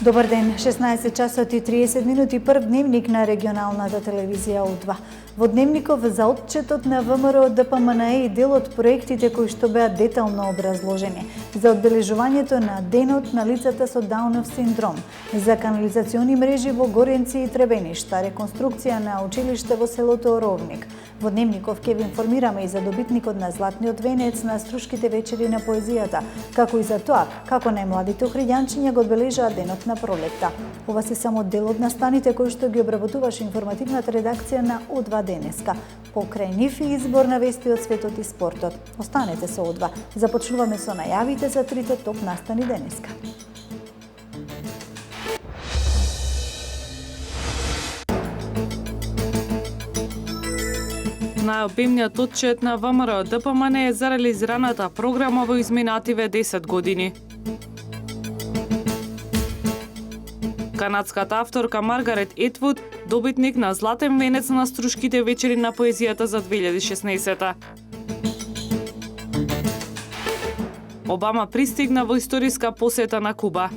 Добар ден, 16 часот и 30 минути, прв дневник на регионалната телевизија У2. Во дневников за отчетот на ВМРО ДПМНЕ и дел од проектите кои што беа детално образложени, за одбележувањето на денот на лицата со Даунов синдром, за канализациони мрежи во Горенци и Требеништа, реконструкција на училиште во селото Оровник. Во дневников ќе ви информираме и за добитникот на Златниот венец на Струшките вечери на поезијата, како и за тоа како најмладите охриѓанчиња го одбележаат денот на пролетта. Ова се само дел од настаните кои што ги обработуваше информативната редакција на У2 денеска. Покрај нив и избор на вести од светот и спортот. Останете со У2. Започнуваме со најавите за трите топ настани денеска. Најобемниот отчет на ВМРО ДПМНЕ за реализираната програма во изминативе 10 години. Канадската авторка Маргарет Етвуд, добитник на Златен венец на Струшките вечери на поезијата за 2016. Обама пристигна во историска посета на Куба.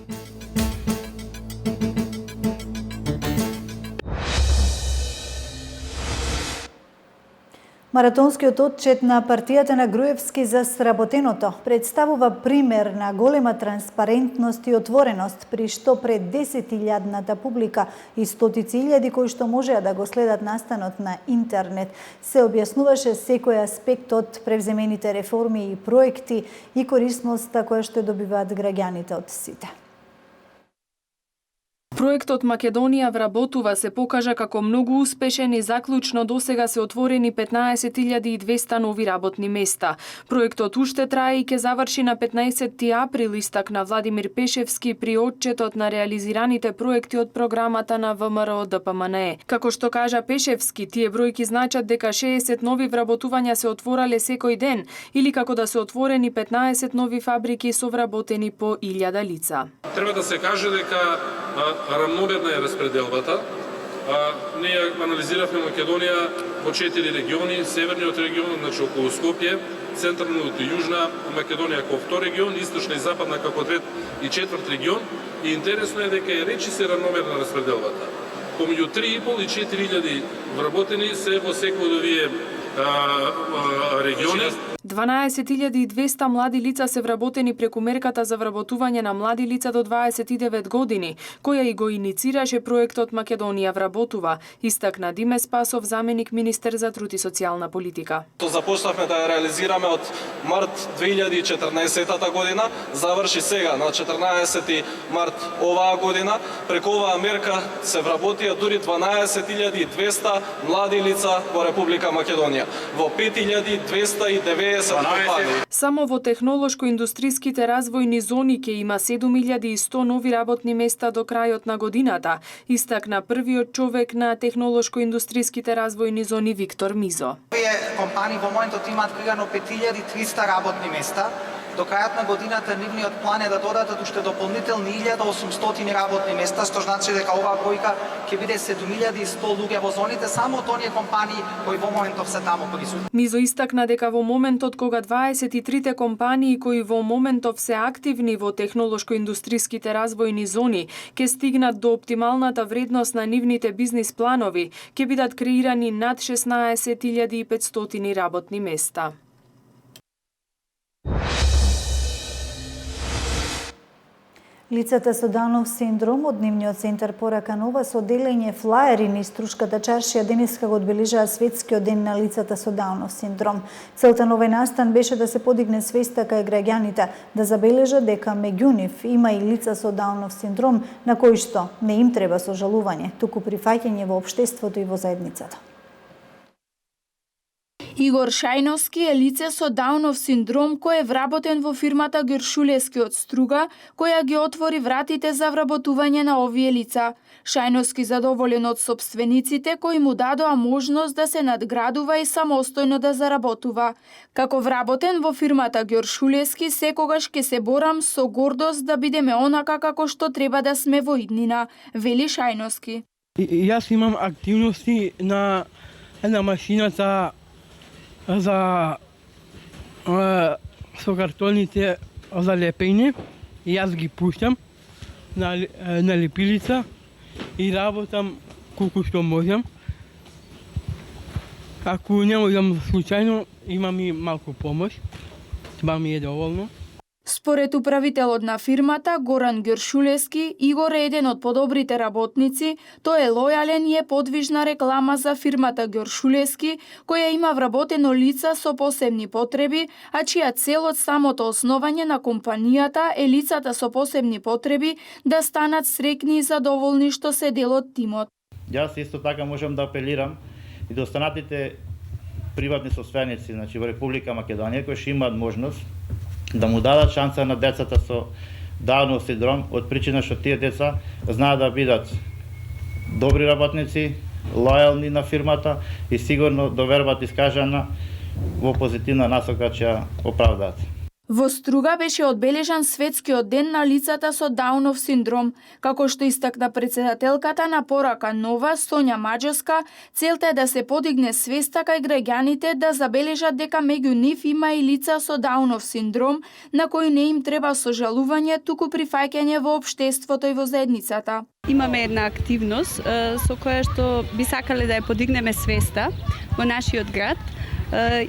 Маратонскиот отчет на партијата на Груевски за сработеното представува пример на голема транспарентност и отвореност, при што пред 10.000-ната публика и стотици илјади кои што можеа да го следат настанот на интернет, се објаснуваше секој аспект од превземените реформи и проекти и корисноста која што добиваат граѓаните од сите. Проектот Македонија вработува се покажа како многу успешен и заклучно досега се отворени 15.200 нови работни места. Проектот уште трае и ќе заврши на 15 април, истакна Владимир Пешевски при отчетот на реализираните проекти од програмата на ВМРО ДПМНЕ. Како што кажа Пешевски, тие бројки значат дека 60 нови вработувања се отворале секој ден или како да се отворени 15 нови фабрики со вработени по 1000 лица. Треба да се каже дека рамномерна е распределбата. Ние анализиравме Македонија во 4 региони, северниот регион, значи околу Скопје, централниот и јужна Македонија како втор регион, источна и западна како трет и четврт регион. И интересно е дека е речи се рамномерна распределбата. Помеѓу 3.500 и 4.000 вработени се во секој од овие региони. 12.200 млади лица се вработени преку мерката за вработување на млади лица до 29 години, која и го иницираше проектот Македонија вработува, истакна Диме Спасов, заменик министер за труд и социјална политика. То започнавме да ја реализираме од март 2014 година, заврши сега на 14 март оваа година. Преку оваа мерка се вработија дури 12.200 млади лица во Република Македонија, во 5.290 компании. Само во технолошко-индустриските развојни зони ќе има 7.100 нови работни места до крајот на годината, истакна првиот човек на технолошко-индустриските развојни зони Виктор Мизо. Овие компании во моментот имаат кригано 5.300 работни места. До крајот на годината нивниот план е да додадат уште дополнителни 1.800 работни места, што значи дека оваа бројка ќе биде 7.100 луѓе во зоните само од оние компании кои во моментов се таму присутни. Мизо истакна дека во моментот кога 23 компании кои во моментов се активни во технолошко-индустриските развојни зони ќе стигнат до оптималната вредност на нивните бизнис планови, ќе бидат креирани над 16.500 работни места. Лицата со Даунов синдром од Нивниот центар порака нова со делење флаери низ Струшката чаршија денеска го одбележаа светскиот ден на лицата со Даунов синдром. Целта на овој настан беше да се подигне свеста кај граѓаните, да забележат дека меѓу нив има и лица со Даунов синдром на кои што не им треба сожалување, туку прифаќање во општеството и во заедницата. Игор Шајновски е лице со Даунов синдром кој е вработен во фирмата Гершулески од Струга, која ги отвори вратите за вработување на овие лица. Шајновски задоволен од собствениците кои му дадоа можност да се надградува и самостојно да заработува. Како вработен во фирмата Гершулески, секогаш ќе се борам со гордост да бидеме онака како што треба да сме во иднина, вели Шајновски. Јас имам активности на машината за со картоните за лепење, јас ги пуштам на лепилица и работам колку што можам. Ако не можам случајно, имам и малку помош. Това ми е доволно. Според управителот на фирмата Горан Ѓершулески, Игор е еден од подобрите работници. Тој е лојален и е подвижна реклама за фирмата Ѓершулески, која има вработено лица со посебни потреби, а чија цел од самото основање на компанијата е лицата со посебни потреби да станат среќни и задоволни што се дел од тимот. Јас исто така можам да апелирам и до останатите приватни состојаници, значи во Република Македонија, кои што имаат можност да му дадат шанса на децата со Даунов синдром, од причина што тие деца знаат да бидат добри работници, лојални на фирмата и сигурно довербата искажана во позитивна насока ќе ја оправдаат. Во Струга беше одбележан светскиот ден на лицата со Даунов синдром. Како што истакна председателката на Порака Нова, Сонја Маџевска, целта е да се подигне свеста кај граѓаните да забележат дека меѓу нив има и лица со Даунов синдром, на кои не им треба сожалување, туку прифаќање во општеството и во заедницата. Имаме една активност со која што би сакале да ја подигнеме свеста во нашиот град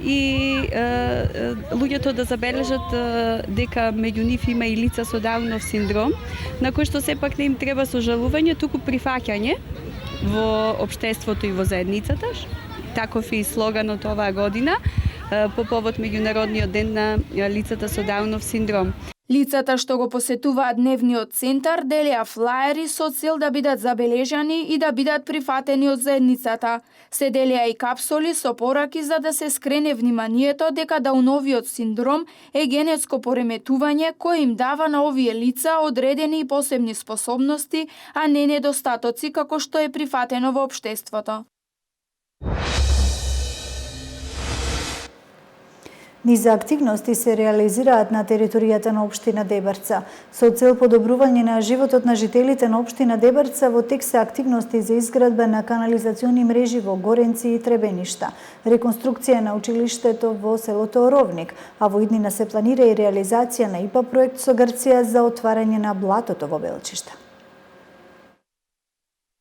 и луѓето да забележат дека меѓу нив има и лица со Даунов синдром, на кои што сепак не им треба сожалување, туку прифаќање во општеството и во заедницата. Таков е и слоганот оваа година по повод меѓународниот ден на лицата со Даунов синдром. Лицата што го посетуваат дневниот центар делеа флаери со цел да бидат забележани и да бидат прифатени од заедницата. Се делеа и капсули со пораки за да се скрене вниманието дека Дауновиот синдром е генетско пореметување кое им дава на овие лица одредени и посебни способности, а не недостатоци како што е прифатено во општеството. Низа активности се реализираат на територијата на општина Дебарца. Со цел подобрување на животот на жителите на општина Дебарца, во тек се активности за изградба на канализациони мрежи во Горенци и Требеништа, реконструкција на училиштето во селото Оровник, а во иднина се планира и реализација на ИПА проект со Грција за отварање на блатото во Белчишта.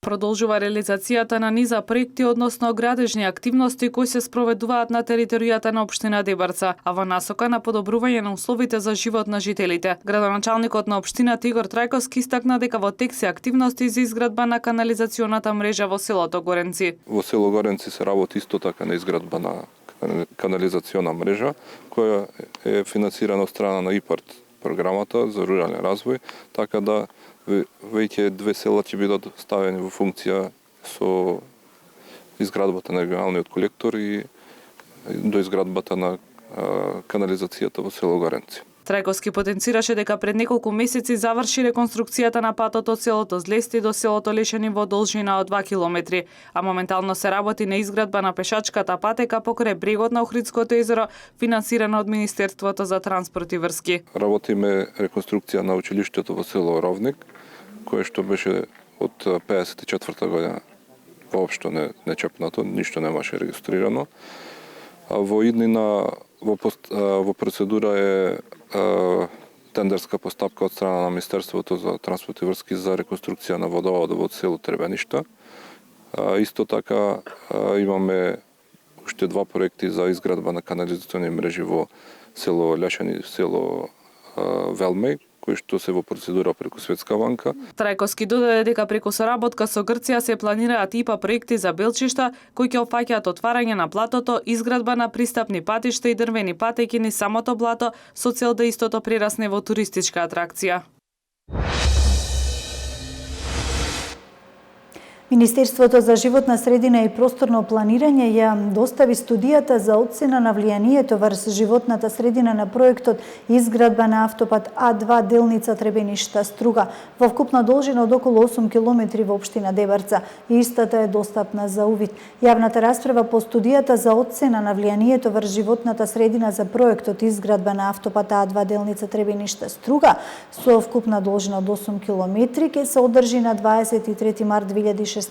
Продолжува реализацијата на низа проекти, односно градежни активности кои се спроведуваат на територијата на општина Дебарца, а во насока на подобрување на условите за живот на жителите. Градоначалникот на општината Игор Трајковски истакна дека во тек се активности за изградба на канализационата мрежа во селото Горенци. Во село Горенци се работи исто така на изградба на канализациона мрежа, која е финансирана од страна на ИПАРТ програмата за рурален развој, така да веќе две села ќе бидат ставени во функција со изградбата на регионалниот колектор и до изградбата на канализацијата во село Горенци. Трајковски потенцираше дека пред неколку месеци заврши реконструкцијата на патот од селото Злести до селото Лешани во должина од 2 километри, а моментално се работи на изградба на пешачката патека покрај брегот на Охридското езеро, финансирана од Министерството за транспорт и врски. Работиме реконструкција на училиштето во село Оровник, кое што беше од 54 година воопшто не чепнато, ништо немаше регистрирано. А во иднина во процедура е тендерска постапка од страна на Министерството за транспорт и врски за реконструкција на водоводот во село Требеништа. Исто така имаме уште два проекти за изградба на канализационни мрежи во село Лешани и село Велмеј, кои што се во процедура преку Светска банка. Трајковски додаде дека преку соработка со Грција се планираат ИПА проекти за Белчишта, кои ќе опфаќаат отварање на платото, изградба на пристапни патишта и дрвени патеки низ самото блато со цел да истото прерасне во туристичка атракција. Министерството за животна средина и просторно планирање ја достави студијата за оцена на влијанието врз животната средина на проектот изградба на автопат А2 делница Требеништа Струга во вкупна должина од околу 8 километри во општина Дебарца и истата е достапна за увид. Јавната расправа по студијата за оцена на влијанието врз животната средина за проектот изградба на автопат А2 делница Требеништа Струга со вкупна должина од 8 километри ќе се одржи на 23 март 2016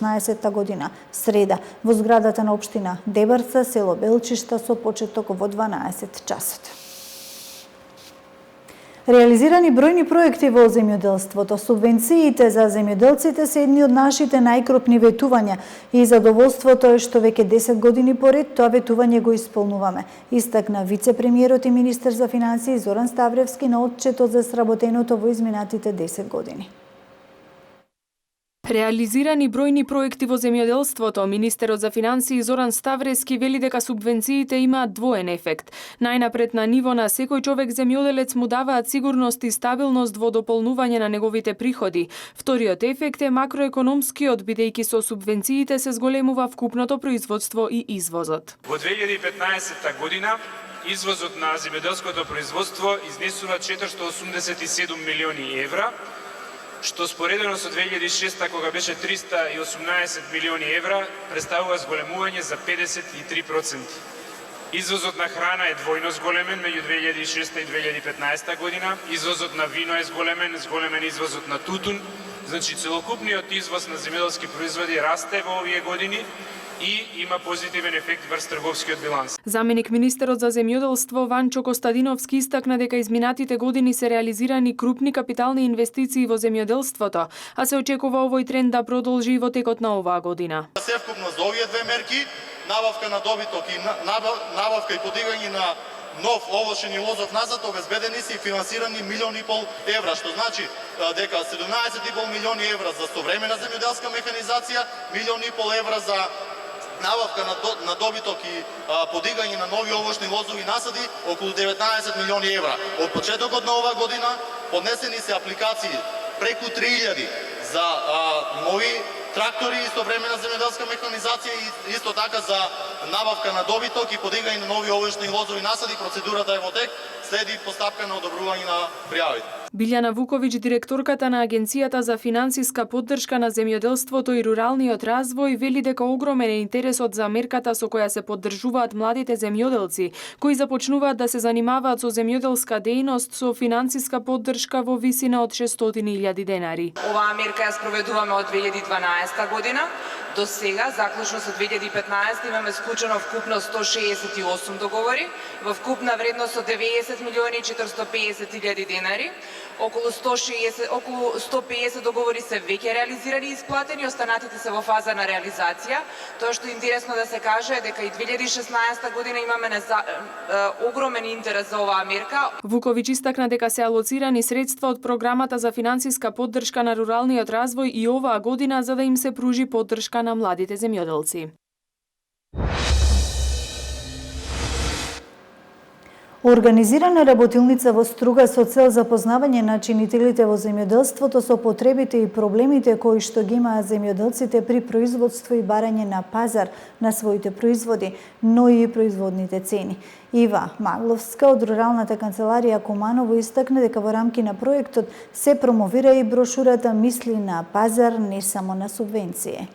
година, среда, во зградата на општина Дебарца, село Белчишта, со почеток во 12 часот. Реализирани бројни проекти во земјоделството. Субвенциите за земјоделците се едни од нашите најкрупни ветувања и задоволството е што веќе 10 години поред тоа ветување го исполнуваме. Истакна вице-премиерот и министер за финансии Зоран Ставревски на отчетот за сработеното во изминатите 10 години. Реализирани бројни проекти во земјоделството, министерот за финансии Зоран Ставревски вели дека субвенциите имаат двоен ефект. Најнапред на ниво на секој човек земјоделец му даваат сигурност и стабилност во дополнување на неговите приходи. Вториот ефект е макроекономскиот, бидејќи со субвенциите се зголемува вкупното производство и извозот. Во 2015 година извозот на земјоделското производство изнесува 487 милиони евра, што споредено со 2006 кога беше 318 милиони евра, представува зголемување за 53%. Извозот на храна е двојно зголемен меѓу 2006 и 2015 година, извозот на вино е зголемен извозот на тутун, значи целокупниот извоз на земјоделски производи расте во овие години и има позитивен ефект врз трговскиот биланс. Заменик министерот за земјоделство Ванчо Костадиновски истакна дека изминатите години се реализирани крупни капитални инвестиции во земјоделството, а се очекува овој тренд да продолжи во текот на оваа година. Севкупно за овие две мерки, набавка на добиток и набавка и подигање на нов овошен и лозов назад, обезбедени се и финансирани 1,5 милиони евра, што значи дека 17,5 милиони евра за современа земјоделска механизација, 1,5 милиони евра за набавка на добиток и подигање на нови овошни лозови насади, околу 19 милиони евра. Од почетокот на оваа година поднесени се апликации преку 3000 за нови трактори и современа земјоделска механизација и исто така за набавка на добиток и подигање на нови овошни лозови насади. Процедурата е во тек, следи постапка на одобрување на пријавите. Билјана Вуковиќ, директорката на Агенцијата за финансиска поддршка на земјоделството и руралниот развој, вели дека огромен е интересот за мерката со која се поддржуваат младите земјоделци, кои започнуваат да се занимаваат со земјоделска дејност со финансиска поддршка во висина од 600.000 денари. Оваа мерка ја спроведуваме од 2012 година. До сега, заклучно со 2015, имаме склучено вкупно 168 договори, во вкупна вредност од 90.450.000 денари. Околу 150 договори се веќе реализирани и исплатени, останатите се во фаза на реализација. Тоа што е интересно да се каже е дека и 2016 година имаме огромен интерес за оваа мерка. Вуковиќ истакна дека се алоцирани средства од програмата за финансиска поддршка на руралниот развој и оваа година за да им се пружи поддршка на младите земјоделци. Организирана работилница во Струга со цел запознавање на чинителите во земјоделството со потребите и проблемите кои што ги имаат земјоделците при производство и барање на пазар на своите производи, но и производните цени. Ива Магловска од Руралната канцеларија Куманово истакна дека во рамки на проектот се промовира и брошурата "Мисли на пазар, не само на субвенции".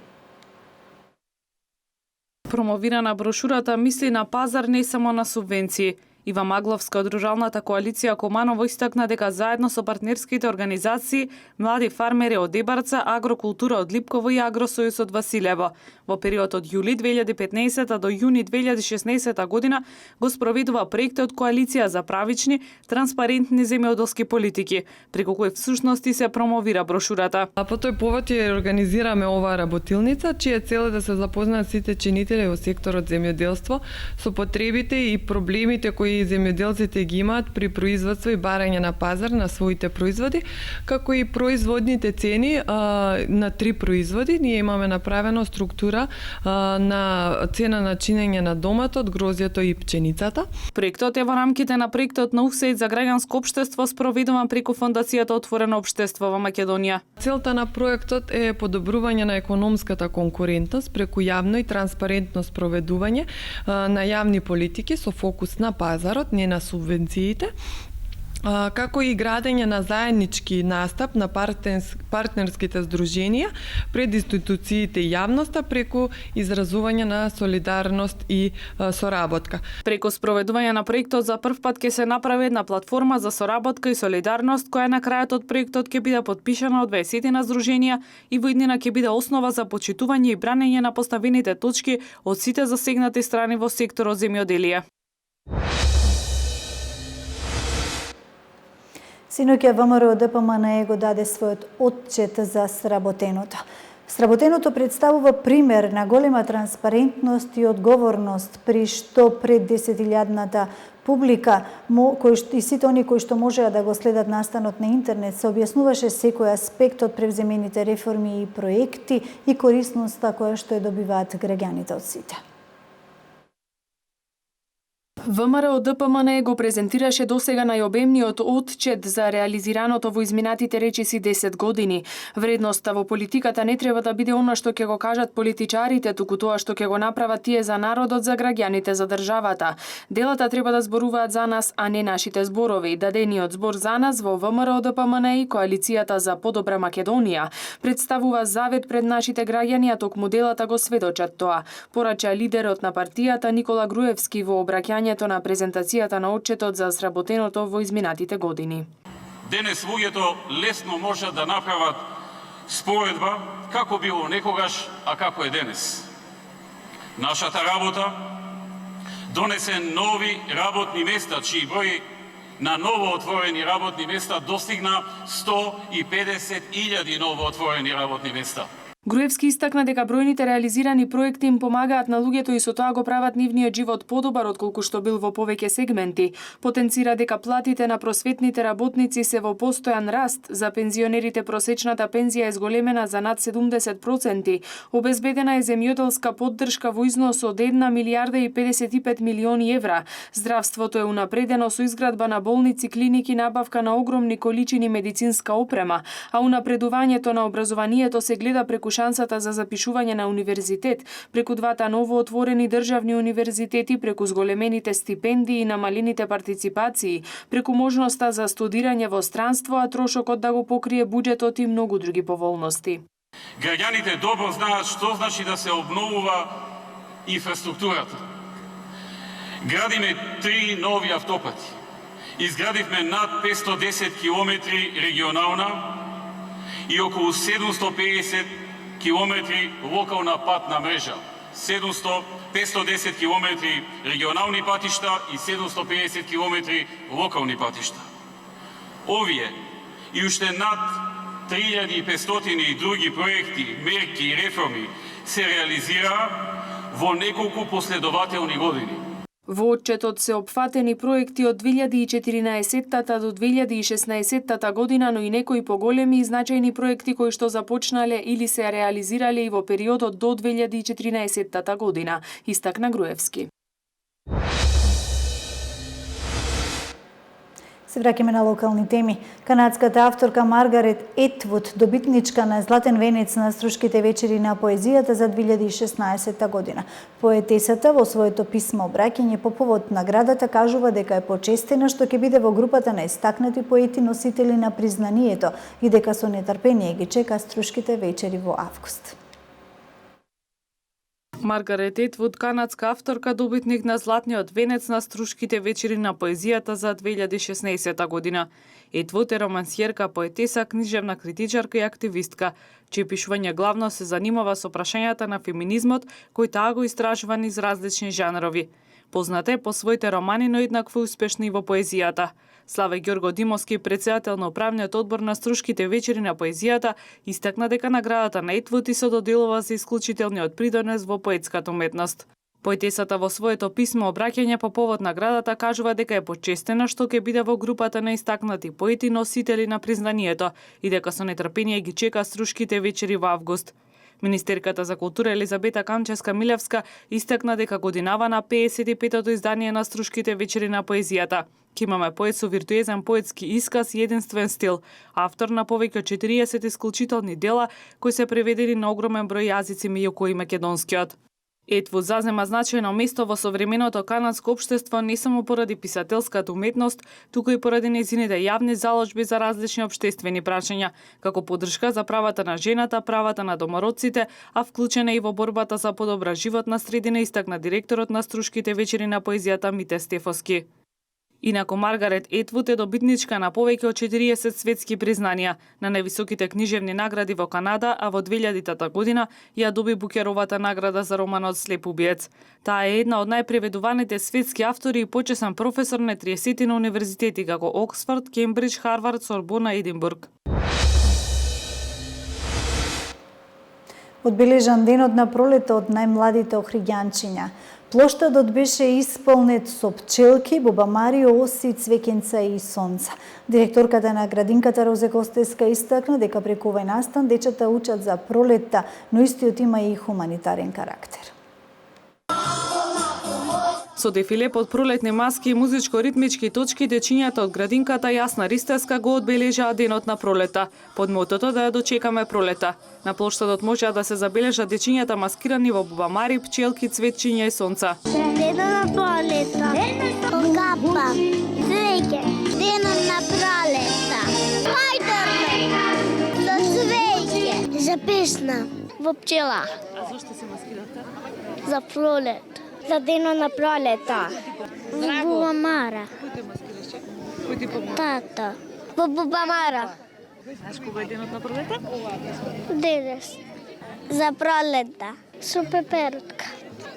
Промовирана брошурата "Мисли на пазар, не само на субвенции". Ива Магловска од Руралната коалиција Команово истакна дека заедно со партнерските организации, млади фармери од Дебарца, Агрокултура од Липково и Агросојуз од Василево, во период од јули 2015 до јуни 2016 година го спроведува проектот Коалиција за правични, транспарентни земјоделски политики, преку кој всушност се промовира брошурата. А по тој повод ја организираме оваа работилница, чија цел е да се запознаат сите чинители во секторот земјоделство со потребите и проблемите кои земјоделците ги имаат при производство и барање на пазар на своите производи, како и производните цени на 3 производи. Ние имаме направено структура на цена на чинење на доматот, грозјето и пченицата. Проектот е во рамките на проектот на УСАИД за граѓанско општество спроведуван преку Фондацијата Отворено општество во Македонија. Целта на проектот е подобрување на економската конкурентност преку јавно и транспарентно спроведување на јавни политики со фокус на пазарот, не на субвенциите, како и градење на заеднички настап на партнерските здруженија пред институциите и јавноста преку изразување на солидарност и соработка. Преку спроведување на проектот за прв пат ќе се направи една платформа за соработка и солидарност која на крајот од проектот ќе биде подпишана од 20 на здруженија и во иднина ќе биде основа за почитување и бранење на поставените точки од сите засегнати страни во секторот земјоделие. Синоќа ВМРО ДПМНЕ го даде својот отчет за сработеното. Сработеното представува пример на голема транспарентност и одговорност при што пред 10.000-ната публика и сите они кои што можеа да го следат настанот на интернет се објаснуваше секој аспект од превземените реформи и проекти и корисноста која што ја добиваат граѓаните од сите. ВМРО ДПМНЕ го презентираше досега најобемниот отчет за реализираното во изминатите речиси 10 години. Вредноста во политиката не треба да биде она што ќе го кажат политичарите, туку тоа што ќе го направат тие за народот, за граѓаните, за државата. Делата треба да зборуваат за нас, а не нашите зборови. Дадениот збор за нас во ВМРО ДПМНЕ и Коалицијата за подобра Македонија представува завет пред нашите граѓани, а токму делата го сведочат тоа, порача лидерот на партијата Никола Груевски во обраќањето на презентацијата на отчетот за сработеното во изминатите години. Денес луѓето лесно можат да направат споредба како било некогаш, а како е денес. Нашата работа донесе нови работни места, чии број на ново отворени работни места достигна 150.000 ново отворени работни места. Груевски истакна дека бројните реализирани проекти им помагаат на луѓето и со тоа го прават нивниот живот подобар отколку што бил во повеќе сегменти. Потенцира дека платите на просветните работници се во постојан раст, за пензионерите просечната пензија е зголемена за над 70%, обезбедена е земјоделска поддршка во износ од 1 милијарда и 55 милиони евра. Здравството е унапредено со изградба на болници, клиники, набавка на огромни количини медицинска опрема, а унапредувањето на образованието се гледа преку шансата за запишување на универзитет, преку двата новоотворени државни универзитети, преку зголемените стипендии и намалените партиципации, преку можноста за студирање во странство, а трошокот да го покрие буџетот и многу други поволности. Граѓаните добро знаат што значи да се обновува инфраструктурата. Градиме 3 нови автопати. Изградивме над 510 километри регионална и околу 750 километри локална патна мрежа, 510 километри регионални патишта и 750 километри локални патишта. Овие и уште над 3500 и други проекти, мерки и реформи се реализираа во неколку последователни години. Во отчетот се опфатени проекти од 2014 до 2016 година, но и некои поголеми и значајни проекти кои што започнале или се реализирале и во периодот до 2014 година, истакна Груевски. Се враќаме на локални теми. Канадската авторка Маргарет Етвуд, добитничка на Златен венец на Струшките вечери на поезијата за 2016 година. Поетесата во своето писмо обраќање по повод наградата кажува дека е почестена што ќе биде во групата на истакнати поети носители на признанието и дека со нетрпение ги чека Струшките вечери во август. Маргарет Етвуд, канадска авторка, добитник на Златниот венец на Струшките вечери на поезијата за 2016 година. Етвуд е романсиерка, поетеса, книжевна критичарка и активистка, чие пишување главно се занимава со прашањата на феминизмот, кој таа го истражува низ различни жанрови. Позната е по своите романи, но еднакво успешна и во поезијата. Славе Ѓорго Димовски, председател на управниот одбор на Струшките вечери на поезијата, истакна дека наградата на Етвуд и се доделува за исклучителниот придонес во поетската уметност. Поетесата во своето писмо обраќање по повод наградата кажува дека е почестена што ќе биде во групата на истакнати поети носители на признанието и дека со нетрпение ги чека Струшките вечери во август. Министерката за култура Елизабета Камчевска-Милевска истакна дека годинава на 55-тото издание на Струшките вечери на поезијата. Ке имаме поет со виртуезен поетски исказ и единствен стил, автор на повеќе од 40 исклучителни дела кои се преведени на огромен број јазици меѓу кои македонскиот. Етвуд зазема значајно место во современото канадско општество не само поради писателската уметност, туку и поради нејзините јавни заложби за различни општествени прашања, како поддршка за правата на жената, правата на домородците, а вклучена и во борбата за подобра животна средина, истакна директорот на Струшките вечери на поезијата Мите Стефоски. Инаку Маргарет Етвуд е добитничка на повеќе од 40 светски признанија на највисоките книжевни награди во Канада, а во 2000 година ја доби Букеровата награда за романот Слеп убиец. Таа е една од најпреведуваните светски автори и почесен професор на 30 на универзитети како Оксфорд, Кембридж, Харвард, Сорбона и Единбург. Одбележан денот на пролета од најмладите охриѓанчиња. Плоштадот беше исполнет со пчелки, бубамари, оси, цвеќенца и сонца. Директорката на градинката Розе Костеска истакна дека преку овој настан дечата учат за пролетта, но истиот има и хуманитарен карактер. Со дефиле под пролетни маски и музичко-ритмички точки, дечињата од градинката Јасна Ристевска го одбележаа денот на пролета, под мотото да ја дочекаме пролета. На плоштадот можеа да се забележат дечињата маскирани во бубамари, пчелки, цветчиња и сонца. Денот на пролета, капа, цвеќе, денот на пролета, мајдорме, со цвеќе, за песна, во пчела. А зошто се маскирате? За пролет. За денот на пролета. Во бубамара. Кој те маскираше? Кој ти помогна? Тата. Во бубамара. Знаеш кога е денот на пролета? Денес. За пролета. Со пеперутка.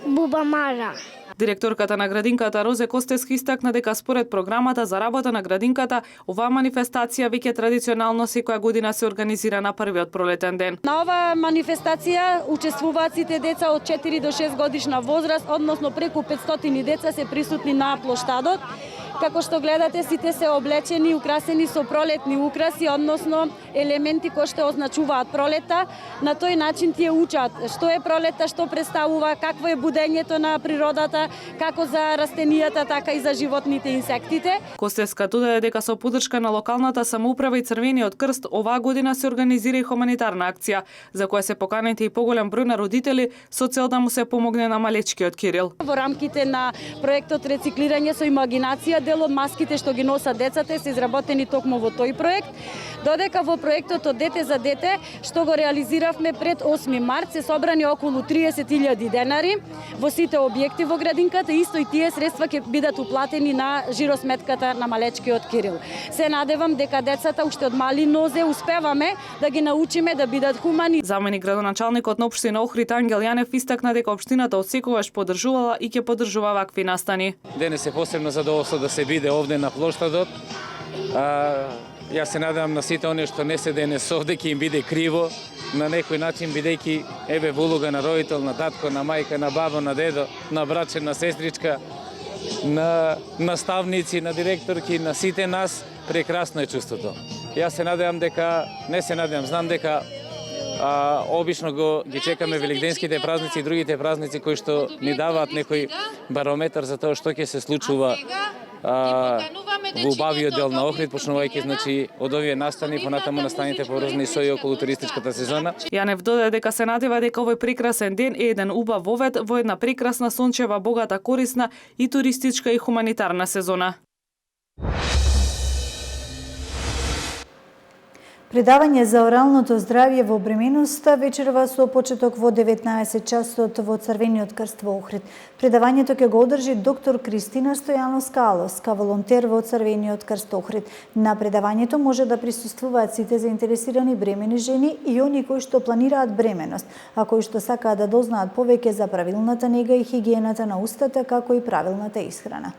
Бубамара. Директорката на градинката Розе Костеска истакна дека според програмата за работа на градинката, оваа манифестација веќе традиционално секоја година се организира на првиот пролетен ден. На оваа манифестација учествуваат сите деца од 4 до 6 годишна возраст, односно преку 500 деца се присутни на плоштадот. Како што гледате, сите се облечени и украсени со пролетни украси, односно елементи кои што означуваат пролета. На тој начин тие учат што е пролета, што представува, какво е будењето на природата, како за растенијата, така и за животните и инсектите. Костеска додаде дека со поддршка на локалната самоуправа и Црвениот крст оваа година се организира и хуманитарна акција, за која се поканети и поголем број на родители со цел да му се помогне на малечкиот Кирил. Во рамките на проектот Рециклирање со имагинација, дел од маските што ги носат децата се изработени токму во тој проект, додека во проектот од Дете за дете, што го реализиравме пред 8 март, се собрани околу 30.000 денари во сите објекти во градинката, исто и тие средства ќе бидат уплатени на жиросметката на малечкиот Кирил. Се надевам дека децата уште од мали нозе успеваме да ги научиме да бидат хумани. Заменик градоначалникот на општина Охрид Ангел Јанев истакна дека општината од секогаш поддржувала и ќе поддржува вакви настани. Денес е посебно задоволство да се биде овде на плоштадот. Јас се надевам на сите оние што не се денес овде ќе им биде криво, на некој начин бидејќи еве во улога на родител, на татко, на мајка, на баба, на дедо, на братче, на сестричка, на наставници, на директорки, на сите нас, прекрасно е чувството. Јас се надевам дека, не се надевам, знам дека обично ги чекаме великденските празници и другите празници кои што ни даваат некој барометар за тоа што ќе се случува во убавиот дел на Охрид, почнувајќи значи од овие настани понатаму настаните поврзани со и околу туристичката сезона. Јанев додаде дека се надева дека овој прекрасен ден е еден убав вовет во една прекрасна сончева, богата, корисна и туристичка и хуманитарна сезона. Предавање за оралното здравје во бременоста вечерва со почеток во 19 часот во Црвениот крст во Охрид. Предавањето ќе го одржи доктор Кристина Стојановска, волонтер во Црвениот крст Охрид. На предавањето може да присуствуваат сите заинтересирани бремени жени и они кои што планираат бременост, а кои што сакаат да дознаат повеќе за правилната нега и хигиената на устата, како и правилната исхрана.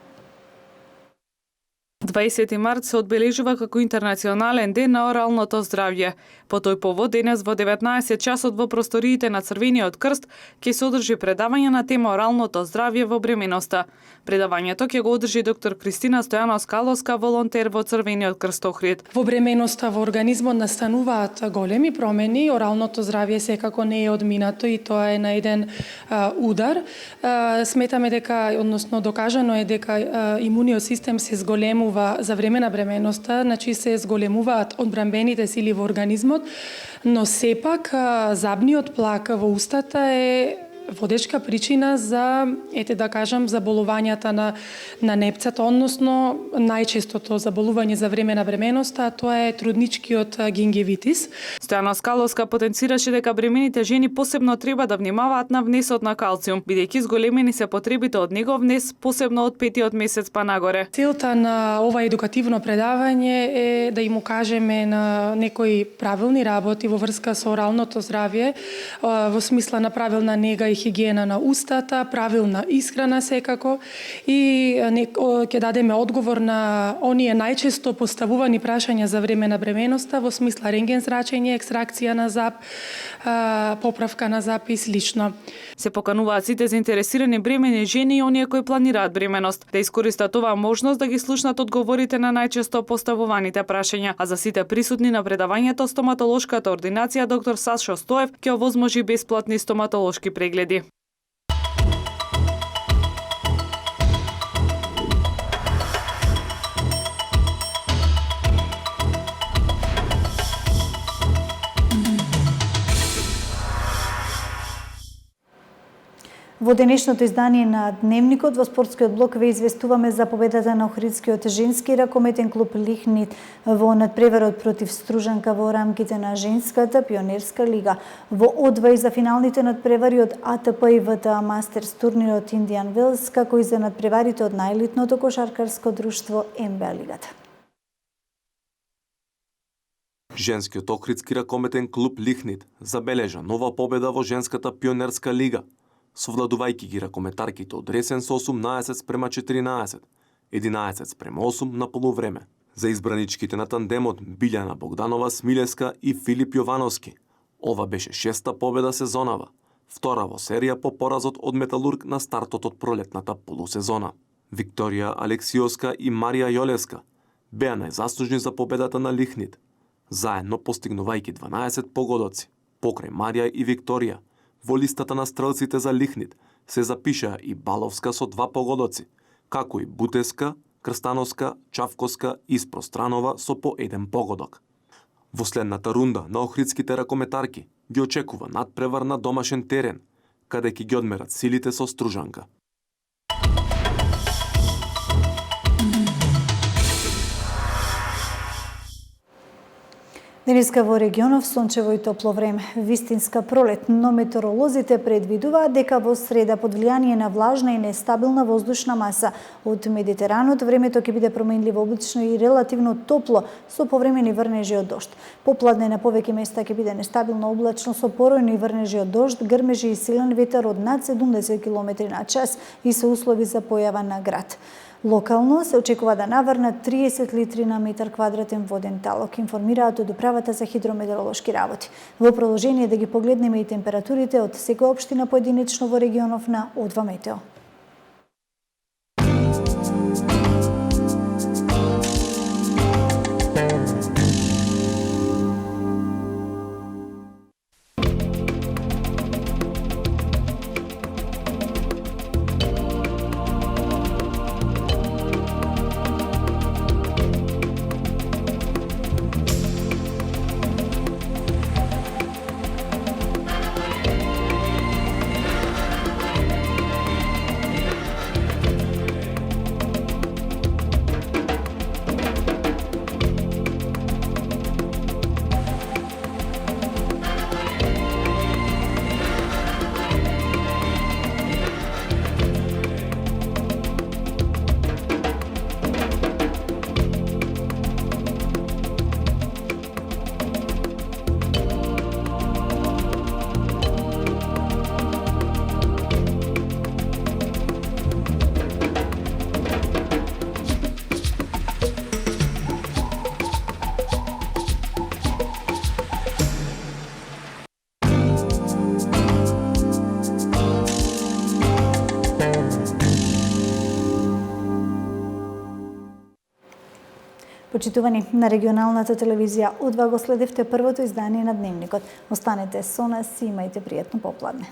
20 март се одбележува како Интернационален ден на оралното здравје. По тој повод денес во 19 часот во просториите на Црвениот крст ќе се одржи предавање на тема оралното здравје во бременоста. Предавањето ќе го одржи доктор Кристина Стојановска, волонтер во Црвениот крст Охрид. Во бременоста во организмот настануваат големи промени, оралното здравје секако не е одминато и тоа е на еден удар. Сметаме дека, односно докажано е дека имуниот систем се зголемува за време на бременоста, значи се зголемуваат одбранбените сили во организмот, но сепак забниот плак во устата е водечка причина за, да кажам, заболувањата на непцата, односно најчестото заболување за време на бременоста, тоа е трудничкиот гингивитис. Стојано Скаловска потенцираше дека бремените жени посебно треба да внимаваат на внесот на калциум, бидејќи зголемени се потребите од негов внес, посебно од 5-тиот месец па нагоре. Целта на ова едукативно предавање е да им укажеме на некои правилни работи во врска со оралното здравје, во смисла на правилна нега и хигиена на устата, правилна исхрана секако, и ќе дадеме одговор на оние најчесто поставувани прашања за време на бременоста, во смисла рентген зрачење, екстракција на зап, поправка на зап и слично. Се покануваат сите заинтересирани бремени жени и оние кои планираат бременост да искористат оваа можност да ги слушнат одговорите на најчесто поставуваните прашања, а за сите присутни на предавањето стоматолошката ординација доктор Сашо Стоев ќе овозможи бесплатни стоматолошки прегледи. Во денешното издание на Дневникот во спортскиот блок ве известуваме за победата на Охридскиот женски ракометен клуб Лихнит во надпреварот против Стружанка во рамките на женската пионерска лига. Во одвај за финалните надпревари од АТП и ВТА Мастерс турнирот Индијан Велс, како и за надпреварите од најелитното кошаркарско друштво НБА лигата. Женскиот Охридски ракометен клуб Лихнит забележа нова победа во женската пионерска лига, совладувајќи ги ракометарките од Ресен со 18:14, 11:8 на полувреме. За избраничките на тандемот Билјана Богданова Смилеска и Филип Јовановски, ова беше шеста победа сезонава, втора во серија по поразот од Металург на стартот од пролетната полусезона. Викторија Алексиоска и Марија Јолеска беа најзаслужни за победата на Лихнит, заедно постигнувајќи 12 погодоци. Покрај Марија и Викторија, во листата на стрелците за Лихнит се запишаа и Баловска со 2 погодоци, како и Бутеска, Крстановска, Чавковска и Спространова со по 1 погодок. Во следната рунда на охридските ракометарки ги очекува надпревар на домашен терен, каде ќе ги одмерат силите со Стружанка. Денеска во регионов сончево и топло време, вистинска пролет, но метеоролозите предвидуваат дека во среда под влијание на влажна и нестабилна воздушна маса од Медитеранот времето ќе биде променливо облично и релативно топло со повремени врнежи од дожд. Попладне на повеќе места ќе биде нестабилно облачно со поројни врнежи од дожд, грмежи и силен ветер од над 70 км/ч и се услови за појава на град. Локално се очекува да наврнат 30 литри на метар квадратен воден талок, информираат од Управата за хидрометеоролошки работи. Во продолжение да ги погледнеме и температурите од секоја општина поединечно во регионов на Одва Метео. Почитувани, на регионалната телевизија Одва го следевте првото издание на Дневникот. Останете со нас и имајте пријатно попладне.